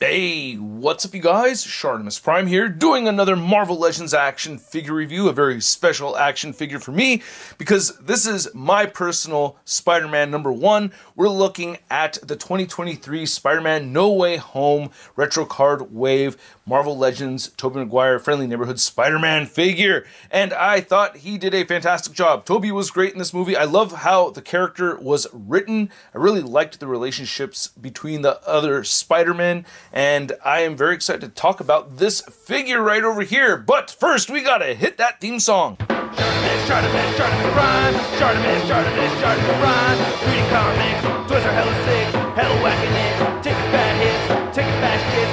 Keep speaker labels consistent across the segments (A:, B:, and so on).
A: Hey, what's up you guys? ShartimusPrime here, doing another Marvel Legends action figure review, a very special action figure for me, because this is my personal Spider-Man #1. We're looking at the 2023 Spider-Man No Way Home Retro Card Wave Marvel Legends Tobey Maguire Friendly Neighborhood Spider-Man figure, and I thought he did a fantastic job. Tobey was great in this movie. I love how the character was written. I really liked the relationships between the other Spider-Men, and I am very excited to talk about this figure right over here. But first, we gotta hit that theme song.
B: ShartimusPrime, ShartimusPrime. Reading comics, toys are hella sick, hella whacking it, taking bad hits, taking fast hits.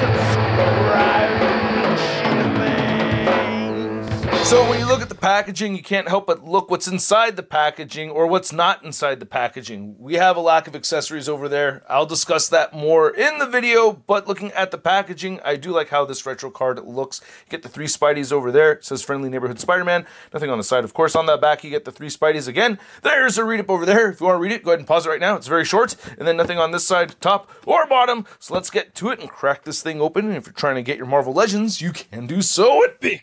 B: Subscribe.
A: So when you look at the packaging, you can't help but look what's inside the packaging or what's not inside the packaging. We have a lack of accessories over there. I'll discuss that more in the video, but looking at the packaging, I do like how this retro card looks. You get the 3 Spideys over there. It says Friendly Neighborhood Spider-Man. Nothing on the side, of course. On the back, you get the 3 Spideys again. There's a read-up over there. If you want to read it, go ahead and pause it right now. It's very short. And then nothing on this side, top or bottom. So let's get to it and crack this thing open. And if you're trying to get your Marvel Legends, you can do so at
C: Big.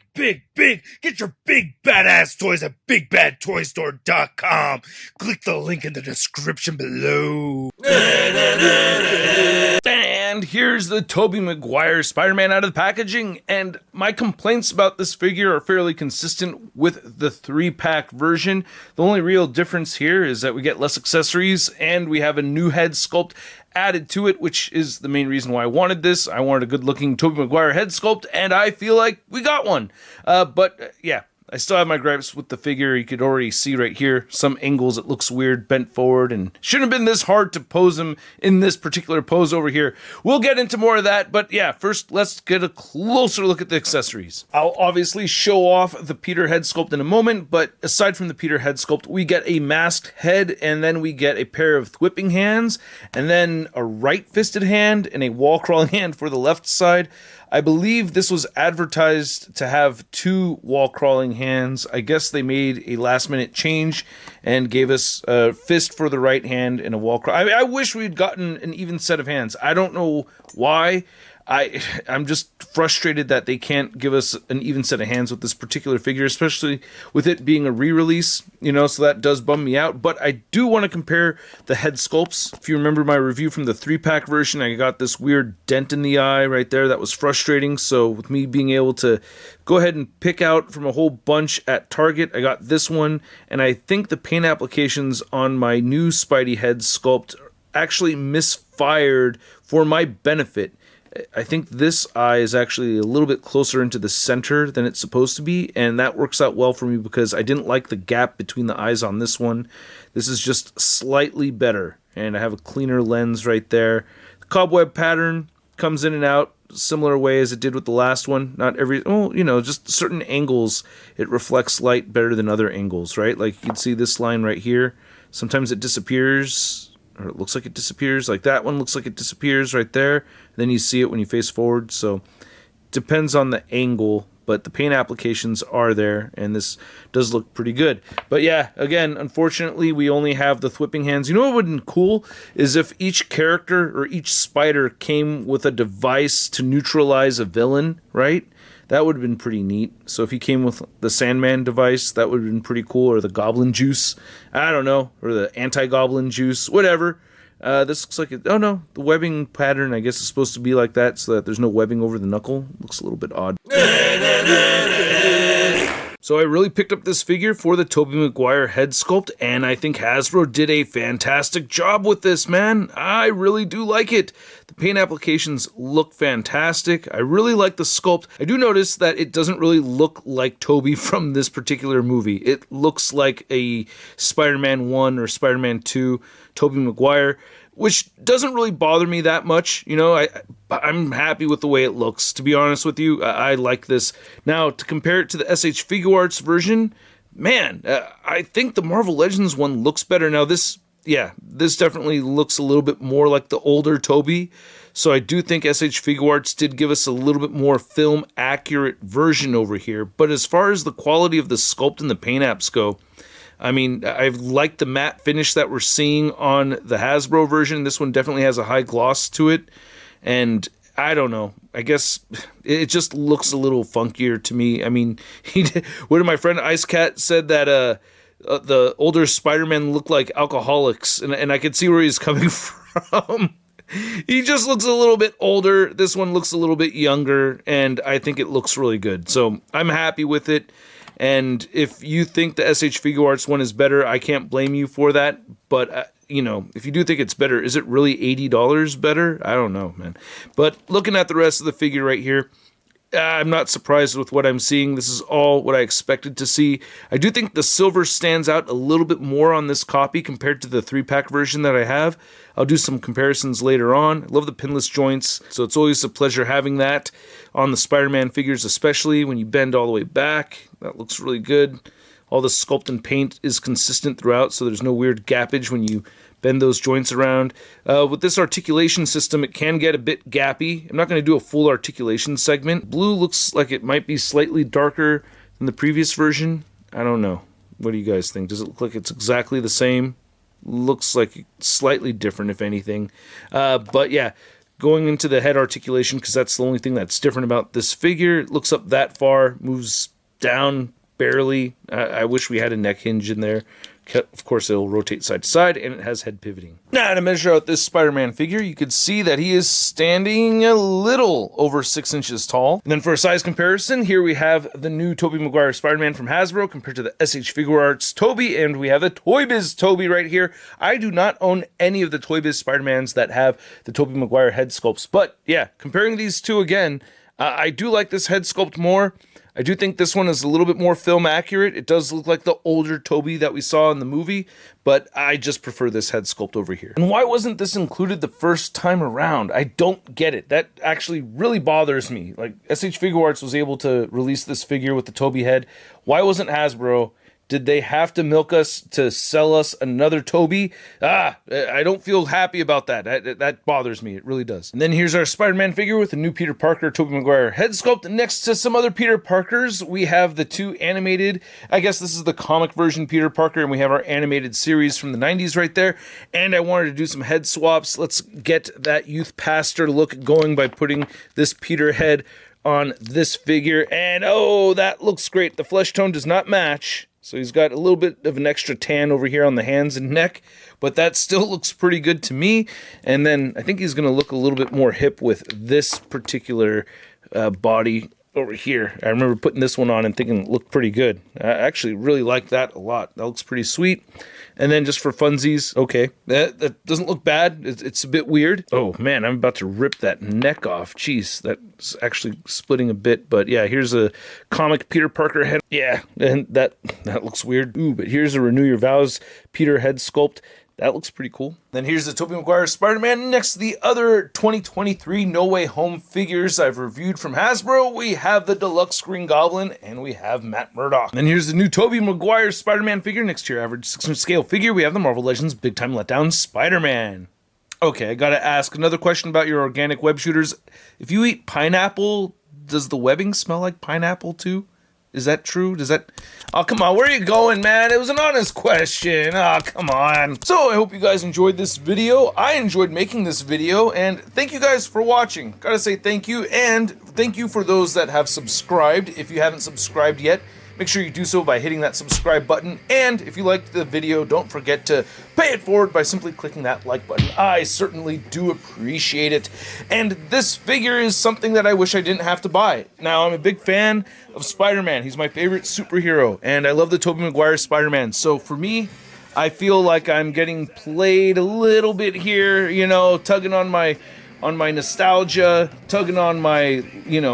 C: Get your big badass toys at BigBadToyStore.com. Click the link in the description below.
A: And here's the Tobey Maguire Spider-Man out of the packaging. And my complaints about this figure are fairly consistent with the 3-pack version. The only real difference here is that we get less accessories and we have a new head sculpt added to it, which is the main reason why I wanted this. I wanted a good-looking Tobey Maguire head sculpt, and I feel like we got one. Yeah, I still have my gripes with the figure. You could already see right here, some angles it looks weird, bent forward, and shouldn't have been this hard to pose him in this particular pose over here. We'll get into more of that, but yeah, first let's get a closer look at the accessories. I'll obviously show off the Peter head sculpt in a moment, but aside from the Peter head sculpt, we get a masked head, and then we get a pair of whipping hands, and then a right-fisted hand, and a wall-crawling hand for the left side. I believe this was advertised to have 2 wall-crawling hands. I guess they made a last-minute change and gave us a fist for the right hand and a wall crawl. I wish we'd gotten an even set of hands. I don't know why. I'm just frustrated that they can't give us an even set of hands with this particular figure, especially with it being a re-release, so that does bum me out. But I do want to compare the head sculpts. If you remember my review from the 3-pack version, I got this weird dent in the eye right there that was frustrating. So with me being able to go ahead and pick out from a whole bunch at Target, I got this one. And I think the paint applications on my new Spidey head sculpt actually misfired for my benefit. I think this eye is actually a little bit closer into the center than it's supposed to be, and that works out well for me because I didn't like the gap between the eyes on this one. This is just slightly better, and I have a cleaner lens right there. The cobweb pattern comes in and out similar way as it did with the last one. Not every, just certain angles it reflects light better than other angles, right? Like you can see this line right here. Sometimes it disappears, or it looks like it disappears. Like that one looks like it disappears right there. Then you see it when you face forward. So depends on the angle, but the paint applications are there, and this does look pretty good. But yeah, again, unfortunately, we only have the whipping hands. You know what would have been cool is if each character or each spider came with a device to neutralize a villain, right? That would have been pretty neat. So if he came with the Sandman device, that would have been pretty cool. Or the Goblin Juice, I don't know. Or the Anti-Goblin Juice, whatever. This looks like it. Oh no, the webbing pattern I guess is supposed to be like that so that there's no webbing over the knuckle. Looks a little bit odd. So I really picked up this figure for the Tobey Maguire head sculpt, and I think Hasbro did a fantastic job with this, man. I really do like it. The paint applications look fantastic. I really like the sculpt. I do notice that it doesn't really look like Tobey from this particular movie. It looks like a Spider-Man 1 or Spider-Man 2 Tobey Maguire, which doesn't really bother me that much. I'm happy with the way it looks. To be honest with you, I like this. Now, to compare it to the SH Figuarts version, man, I think the Marvel Legends one looks better. Now, this definitely looks a little bit more like the older Tobey. So I do think SH Figuarts did give us a little bit more film-accurate version over here. But as far as the quality of the sculpt and the paint apps go, I mean, I've liked the matte finish that we're seeing on the Hasbro version. This one definitely has a high gloss to it. And I don't know. I guess it just looks a little funkier to me. I mean, one of my friend Ice Cat said that the older Spider-Man looked like alcoholics. And I could see where he's coming from. He just looks a little bit older. This one looks a little bit younger, and I think it looks really good. So I'm happy with it. And if you think the SH Figure Arts one is better, I can't blame you for that. But, if you do think it's better, is it really $80 better? I don't know, man. But looking at the rest of the figure right here, I'm not surprised with what I'm seeing. This is all what I expected to see. I do think the silver stands out a little bit more on this copy compared to the 3-pack version that I have. I'll do some comparisons later on. I love the pinless joints, so it's always a pleasure having that on the Spider-Man figures, especially when you bend all the way back. That looks really good. All the sculpt and paint is consistent throughout, so there's no weird gappage when you bend those joints around. With this articulation system, it can get a bit gappy. I'm not going to do a full articulation segment. Blue looks like it might be slightly darker than the previous version. I don't know. What do you guys think? Does it look like it's exactly the same? Looks like slightly different, if anything. But yeah, going into the head articulation, because that's the only thing that's different about this figure. It looks up that far, moves down barely. I wish we had a neck hinge in there. Of course, it'll rotate side to side, and it has head pivoting. Now, to measure out this Spider-Man figure, you could see that he is standing a little over 6 inches tall. And then for a size comparison, here we have the new Tobey Maguire Spider-Man from Hasbro compared to the SH Figure Arts Tobey, and we have the Toy Biz Tobey right here. I do not own any of the Toy Biz Spider-Mans that have the Tobey Maguire head sculpts. But yeah, comparing these two again, I do like this head sculpt more. I do think this one is a little bit more film accurate. It does look like the older Tobey that we saw in the movie, but I just prefer this head sculpt over here. And why wasn't this included the first time around? I don't get it. That actually really bothers me. Like, SH Figure Arts was able to release this figure with the Tobey head. Why wasn't Hasbro? Did they have to milk us to sell us another Tobey? I don't feel happy about that. That bothers me. It really does. And then here's our Spider-Man figure with a new Peter Parker, Tobey Maguire head sculpt. Next to some other Peter Parkers, we have the two animated, I guess this is the comic version Peter Parker, and we have our animated series from the 90s right there. And I wanted to do some head swaps. Let's get that youth pastor look going by putting this Peter head on this figure. And oh, that looks great. The flesh tone does not match. So he's got a little bit of an extra tan over here on the hands and neck, but that still looks pretty good to me. And then I think he's going to look a little bit more hip with this particular body over here. I remember putting this one on and thinking it looked pretty good. I actually really like that a lot. That looks pretty sweet. And then just for funsies, okay, that doesn't look bad. It's a bit weird. Oh man, I'm about to rip that neck off. Jeez, that's actually splitting a bit. But yeah, here's a comic Peter Parker head. Yeah, and that looks weird. Ooh, but here's a Renew Your Vows Peter head sculpt. That looks pretty cool. Then here's the Tobey Maguire Spider-Man. Next to the other 2023 No Way Home figures I've reviewed from Hasbro, we have the Deluxe Green Goblin, and we have Matt Murdock. Then here's the new Tobey Maguire Spider-Man figure. Next to your average 6-inch scale figure, we have the Marvel Legends Big Time Letdown Spider-Man. Okay, I gotta ask another question about your organic web shooters. If you eat pineapple, does the webbing smell like pineapple too? Is that true? Does that... Oh, come on. Where are you going, man? It was an honest question. Oh, come on. So, I hope you guys enjoyed this video. I enjoyed making this video, and thank you guys for watching. Gotta say thank you, and thank you for those that have subscribed. If you haven't subscribed yet, make sure you do so by hitting that subscribe button. And if you liked the video, don't forget to pay it forward by simply clicking that like button. I certainly do appreciate it. And this figure is something that I wish I didn't have to buy. Now, I'm a big fan of Spider-Man. He's my favorite superhero, and I love the Tobey Maguire Spider-Man. So for me, I feel like I'm getting played a little bit here, you know, tugging on my nostalgia, tugging on my,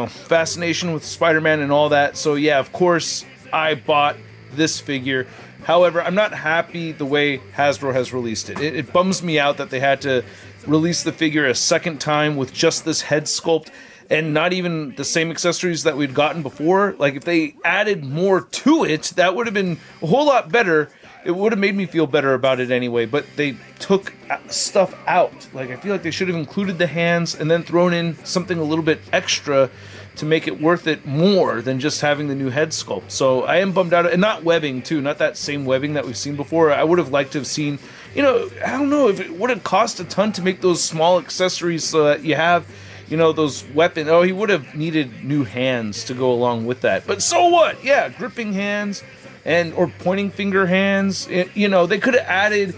A: fascination with Spider-Man and all that. So yeah, of course, I bought this figure. However, I'm not happy the way Hasbro has released it. It bums me out that they had to release the figure a second time with just this head sculpt and not even the same accessories that we'd gotten before. Like, if they added more to it, that would have been a whole lot better. it would have made me feel better about it anyway, but they took stuff out. Like, I feel like they should have included the hands and then thrown in something a little bit extra to make it worth it more than just having the new head sculpt. So I am bummed out, and not webbing too, not that same webbing that we've seen before. I would have liked to have seen, I don't know if it would have cost a ton to make those small accessories so that you have, those weapons. Oh, he would have needed new hands to go along with that. But so what? Yeah, gripping hands or pointing finger hands. They could have added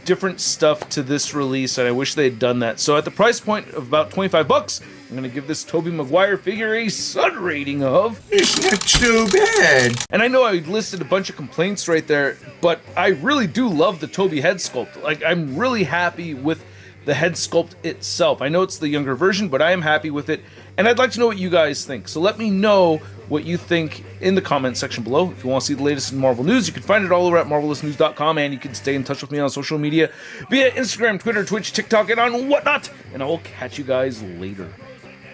A: different stuff to this release, and I wish they had done that. So at the price point of about $25, I'm going to give this Tobey Maguire figure a Sun rating of...
D: It's not too bad.
A: And I know I listed a bunch of complaints right there, but I really do love the Tobey head sculpt. Like, I'm really happy with the head sculpt itself. I know it's the younger version, but I am happy with it, and I'd like to know what you guys think. So let me know what you think in the comment section below. If you want to see the latest in Marvel news, you can find it all over at marvelousnews.com, and you can stay in touch with me on social media via Instagram, Twitter, Twitch, TikTok, and on whatnot. And I will catch you guys later.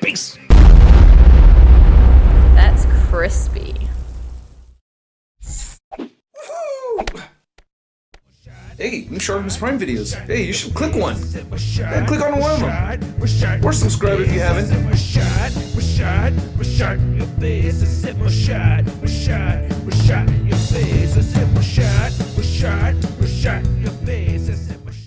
A: Peace!
E: That's crispy.
A: Hey, new ShartimusPrime videos. Hey, you should click one. Yeah, click on one of them. Or subscribe if you haven't.
B: Your face,